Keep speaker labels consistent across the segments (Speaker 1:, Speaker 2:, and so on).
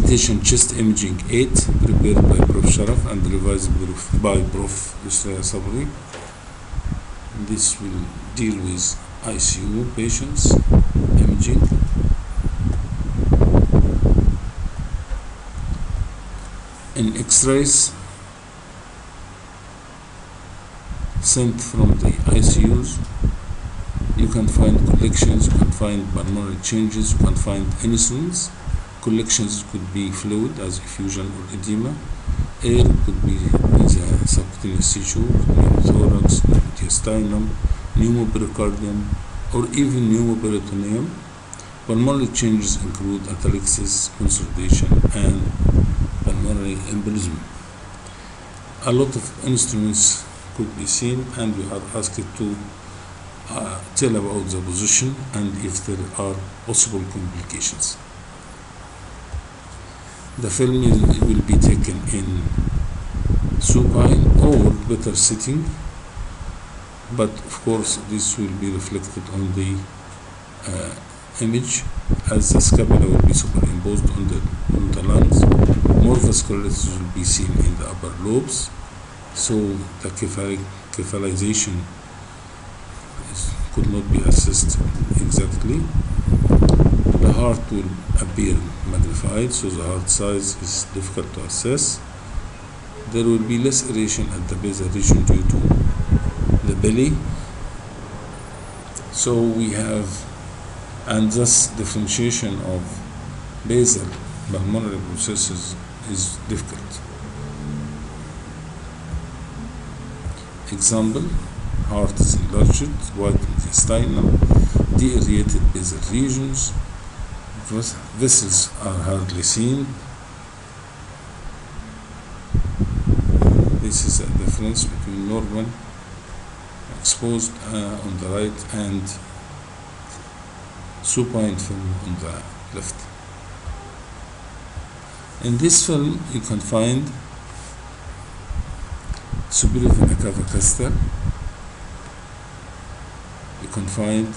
Speaker 1: Meditation chest imaging 8, prepared by Prof. Sharaf and revised by Prof. Yusra Sabri. This will deal with ICU patients imaging. In X-rays sent from the ICUs, you can find collections, you can find pulmonary changes, you can find incidents. Collections could be fluid as effusion or edema. Air could be in the subcutaneous tissue, pneumothorax, pneumodiastynum, pneumopericardium, or even pneumoperitoneum. Pulmonary changes include atelectasis, consolidation, and pulmonary embolism. A lot of instruments could be seen, and we are asked to tell about the position and if there are possible complications. The film will be taken in supine or better sitting, but of course this will be reflected on the image as the scapula will be superimposed on the lungs. More vascularities will be seen in the upper lobes, so the cephalization could not be assessed exactly. The heart will appear magnified, so the heart size is difficult to assess. There will be less aeration at the basal region due to the belly. So we have, and thus differentiation of basal pulmonary processes is difficult. Example, heart is enlarged, wide intestinal, deaerated basal regions, vessels are hardly seen. This is a difference between normal exposed on the right and supine film on the left. In this film you can find superior vena cava castor, you can find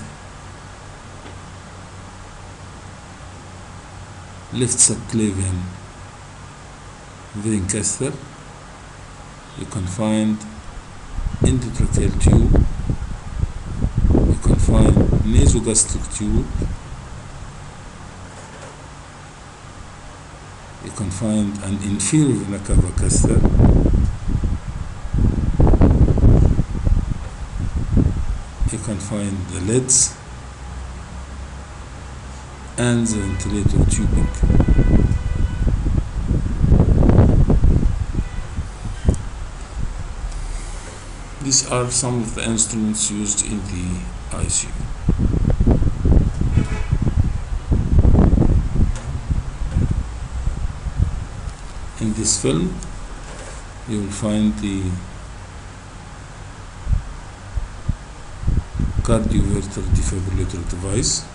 Speaker 1: left subclavian vein castor, you can find endotracheal tube, you can find nasogastric tube, you can find an inferior vena cava castor, you can find the leads and the ventilator tubing. These are some of the instruments used in the ICU. In this film, you will find the cardioverter defibrillator device.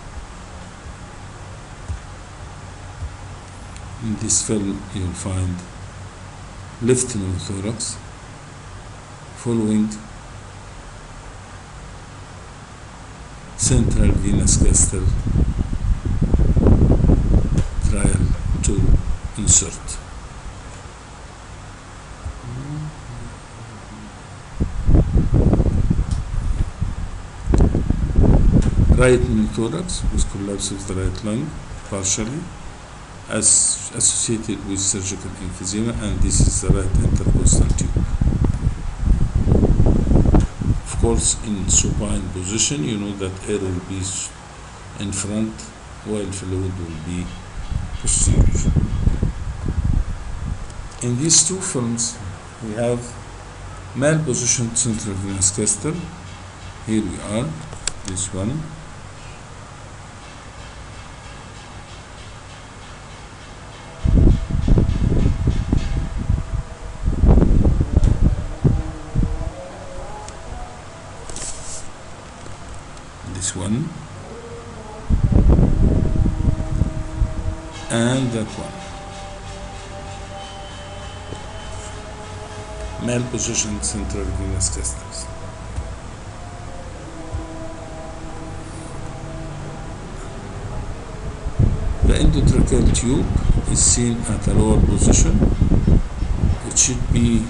Speaker 1: In this film, you will find left pneumothorax following central venous castor trial to insert. Right pneumothorax with collapse of the right lung partially as associated with surgical emphysema, and this is the right intercostal tube. Of course, in supine position, you know that air will be in front while fluid will be posterior. In these two films, we have malpositioned central venous castor. Here we are, this one. One and that one. Malpositioned central venous castors. The endotracheal tube is seen at a lower position. It should be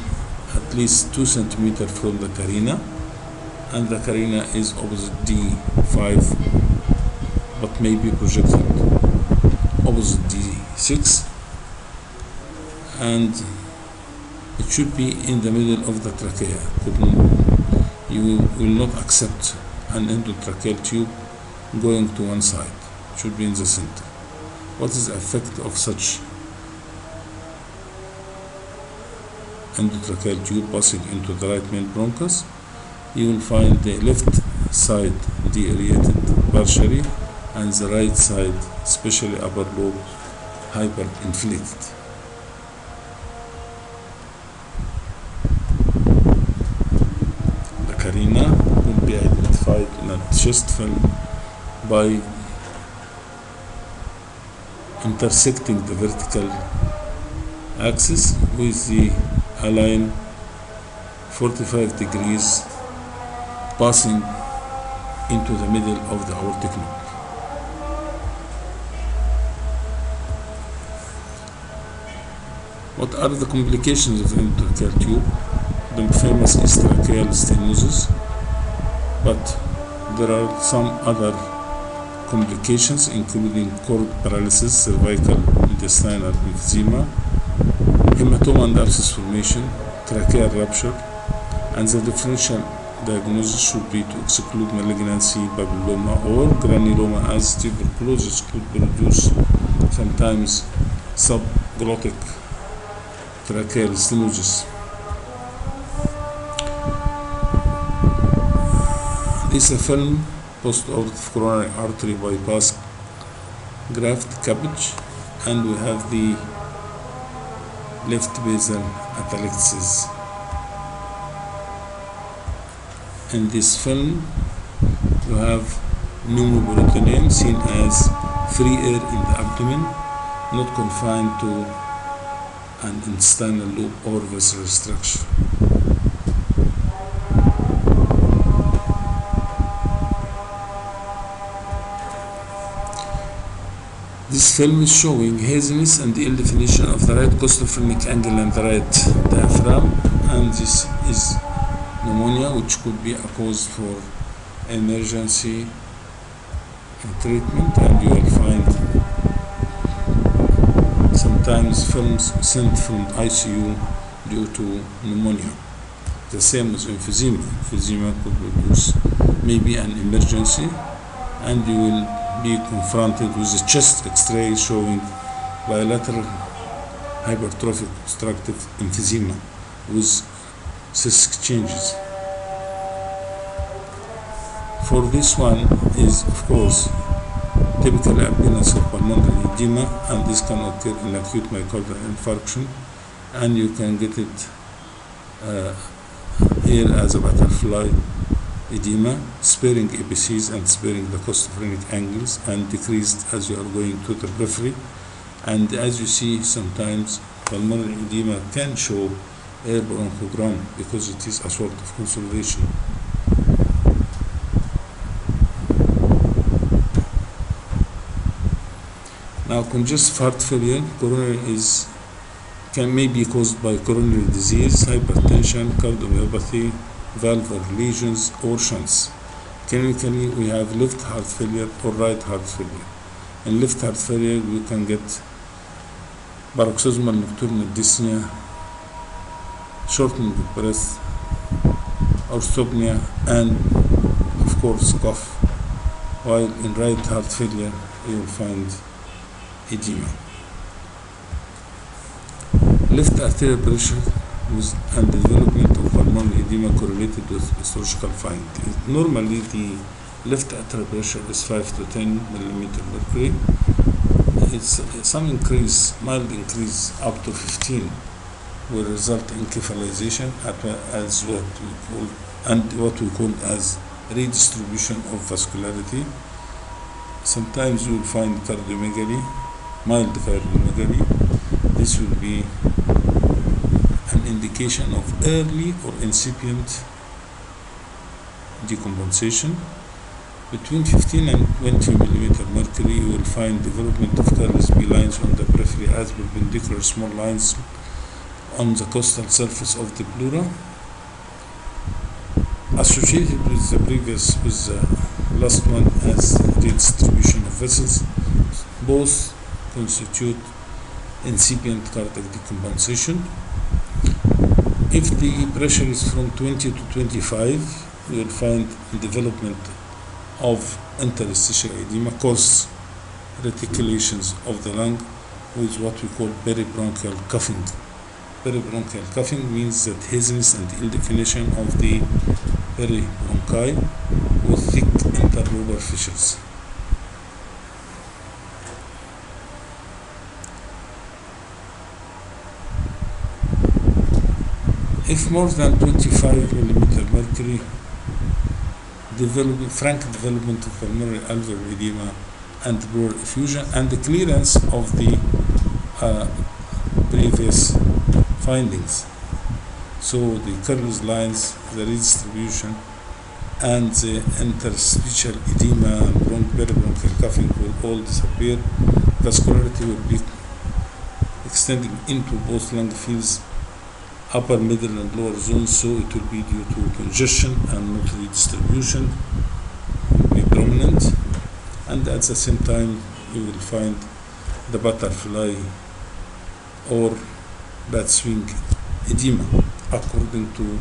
Speaker 1: at least 2 centimeters from the carina, and the carina is opposite D5 but may be projected opposite D6, and it should be in the middle of the trachea. You will not accept an endotracheal tube going to one side. It should be in the center. What is the effect of such endotracheal tube passing into the right main bronchus? You will find the left side deaerated partially and the right side, especially upper lobe, hyperinflated. The carina will be identified in a chest film by intersecting the vertical axis with the align 45 degrees passing into the middle of the aortic note. What are the complications of endotracheal tube? The famous is tracheal stenosis, but there are some other complications including cord paralysis, cervical intestinal emphysema, hematoma and abscess formation, tracheal rupture, and the differential diagnosis should be to exclude malignancy, papilloma or granuloma, as tuberculosis could produce sometimes subglottic tracheal stenosis. This is a film post-operative coronary artery bypass graft CABG, and we have the left basal atelectasis. In this film, you have pneumoperitoneum seen as free air in the abdomen, not confined to an intestinal loop or visceral structure. This film is showing haziness and ill definition of the right costophrenic angle and the right diaphragm, and this is pneumonia, which could be a cause for emergency treatment, and you will find sometimes films sent from ICU due to pneumonia. The same with emphysema. Emphysema could produce maybe an emergency, and you will be confronted with a chest X-ray showing bilateral hypertrophic obstructive emphysema with cystic changes. For this one is, of course, typical appearance of pulmonary edema, and this can occur in acute myocardial infarction, and you can get it here as a butterfly edema, sparing APCs and sparing the costophrenic angles, and decreased as you are going to the periphery. And as you see, sometimes pulmonary edema can show air bronchogram because it is a sort of consolidation. Now, congestive heart failure, coronary may be caused by coronary disease, hypertension, cardiomyopathy, valvular lesions, or shunts. Clinically, we have left heart failure or right heart failure. In left heart failure, we can get paroxysmal nocturnal dyspnea, shortening of breath, orthopnea, and of course cough, while in right heart failure you will find edema. Left arterial pressure and the development of pulmonary edema correlated with histological findings. Normally the left arterial pressure is 5 to 10 millimeter mercury. It's some increase, mild increase up to 15 will result in cephalization as what we call as redistribution of vascularity. Sometimes you will find cardiomegaly, mild cardiomegaly. This will be an indication of early or incipient decompensation. Between 15 and 20 millimeter mercury, you will find development of careless B lines on the periphery as perpendicular small lines on the costal surface of the pleura. Associated with the previous, with the last one as redistribution of vessels, both constitute incipient cardiac decompensation. If the pressure is from 20 to 25, you will find development of interstitial edema, cause reticulations of the lung with what we call peribronchial coughing. Peribronchial coughing means that haziness and ill definition of the peribronchi with thick interlobar fissures. If more than 25 millimeter mercury, frank development of pulmonary alveolar edema and pleural effusion, and the clearance of the previous findings. So the careless lines, the redistribution, and the interstitial edema and peribronchial coughing will all disappear. Vascularity will be extending into both lung fields, upper, middle, and lower zones, so it will be due to congestion and not redistribution, will be prominent, and at the same time you will find the butterfly or bat swing edema according to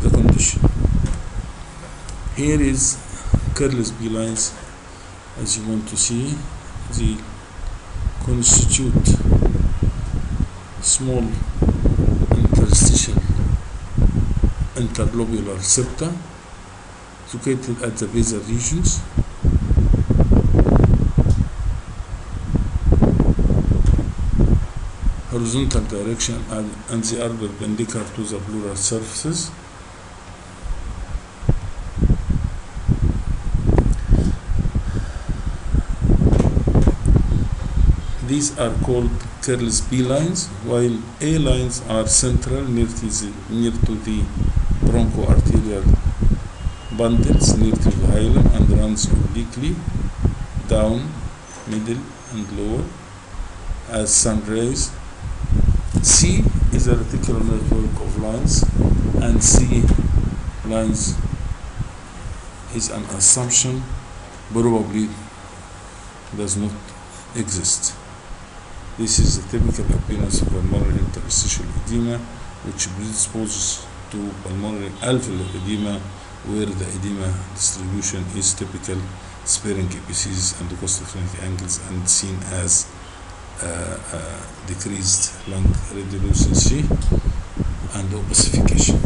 Speaker 1: the condition. Here is careless B lines, as you want to see. They constitute small interstitial interlobular septa located at the basal regions. Horizontal direction, and they are perpendicular to the pleural surfaces. These are called careless B lines, while A lines are central near to the bronchoarterial bundles near to the hilum and runs obliquely down, middle, and lower as sun rays. C is a reticular network of lines, and C lines is an assumption, probably does not exist. This is the typical appearance of pulmonary interstitial edema, which predisposes to pulmonary alveolar edema, where the edema distribution is typical, sparing epices and costal phrenic angles, and seen as decreased lung radiolucency and opacification,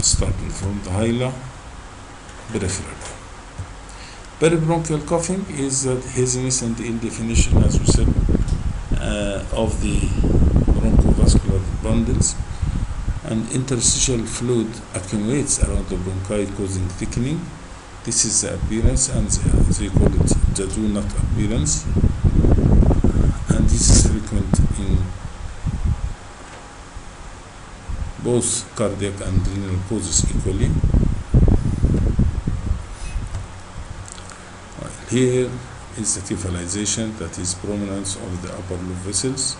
Speaker 1: starting from the hila peripheral. Peribronchial coughing is that haziness and ill definition, as we said, of the bronchovascular bundles, and interstitial fluid accumulates around the bronchi, causing thickening. This is the appearance, and they call it the donut appearance, and this is frequent in both cardiac and renal causes equally. Here is the cephalization, that is prominence of the upper lobe vessels.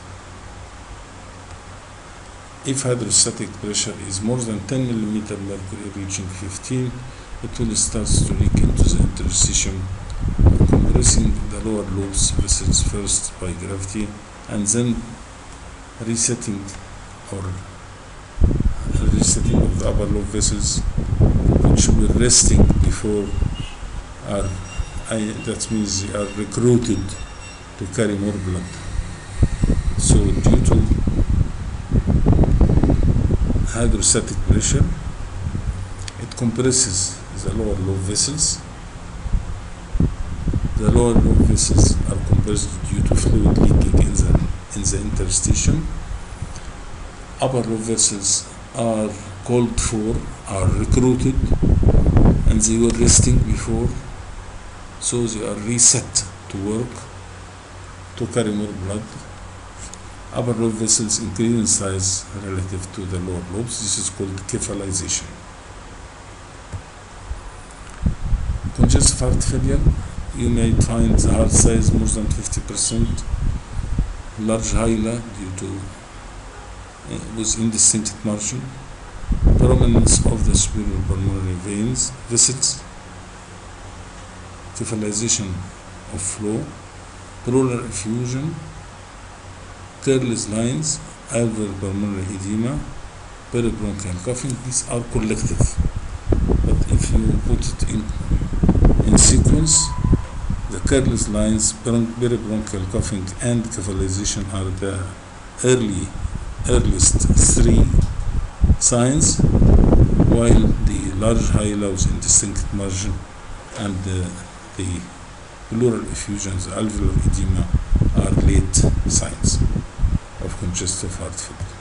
Speaker 1: If hydrostatic pressure is more than 10 millimeter mercury reaching 15, it will start to leak into the interstitium, compressing the lower lobes vessels first by gravity, and then resetting of the upper lobe vessels, which were resting before that means they are recruited to carry more blood. So due to hydrostatic pressure, it compresses the lower lobe vessels. The lower lobe vessels are compressed due to fluid leaking in the interstitium. Upper lobe vessels are called for, are recruited, and they were resting before, so they are reset to work to carry more blood. Upper lobe vessels increase in size relative to the lower lobes. This is called cephalization. Congestion heart failure, you may find the heart size more than 50%, large hilar due to with indistinct margin, prominence of the superior pulmonary veins, vessels, cephalization of flow, pleural effusion, careless lines, alveolar pulmonary edema, peribronchial coughing. These are collective, but if you put it in sequence, the careless lines, peribronchial coughing, and cephalization are the earliest three signs, while the large hilar with indistinct margin and the pleural effusions, alveolar edema, are late signs of congestive heart failure.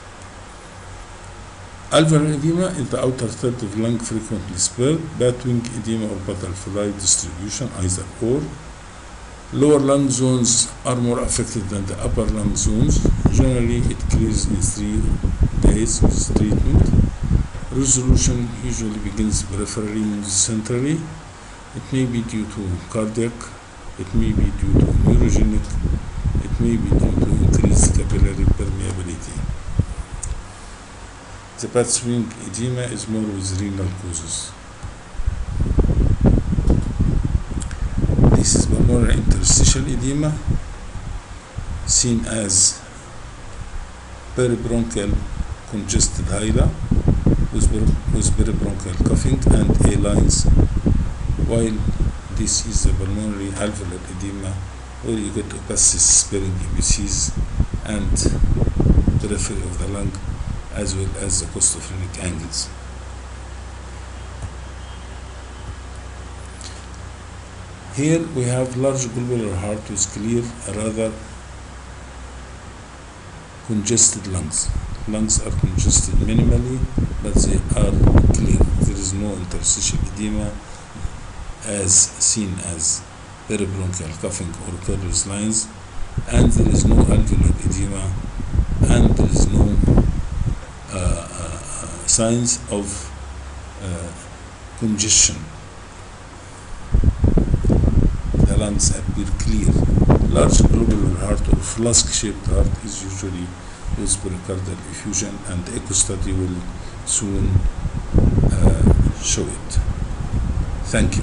Speaker 1: Alveolar edema in the outer third of lung frequently spurred, batwing edema or butterfly distribution, either or. Lower lung zones are more affected than the upper lung zones. Generally, it clears in 3 days with treatment. Resolution usually begins peripherally, moves centrally. It may be due to cardiac, it may be due to neurogenic, it may be due to increased capillary permeability. The batwing edema is more with renal causes. This is pulmonary interstitial edema, seen as peribronchial congested hilar with peribronchial coughing and A lines, while this is the pulmonary alveolar edema, where you get opacities sparing EBCs and periphery of the lung, as well as the costophrenic angles. Here we have large globular heart with clear, rather congested lungs. Lungs are congested minimally, but they are clear. There is no interstitial edema as seen as peribronchial coughing or careless lines, and there is no alveolar edema, and there is no signs of congestion. The lungs appear clear. Large globular heart or flask-shaped heart is usually with pericardial effusion, and echo study will soon show it. Thank you.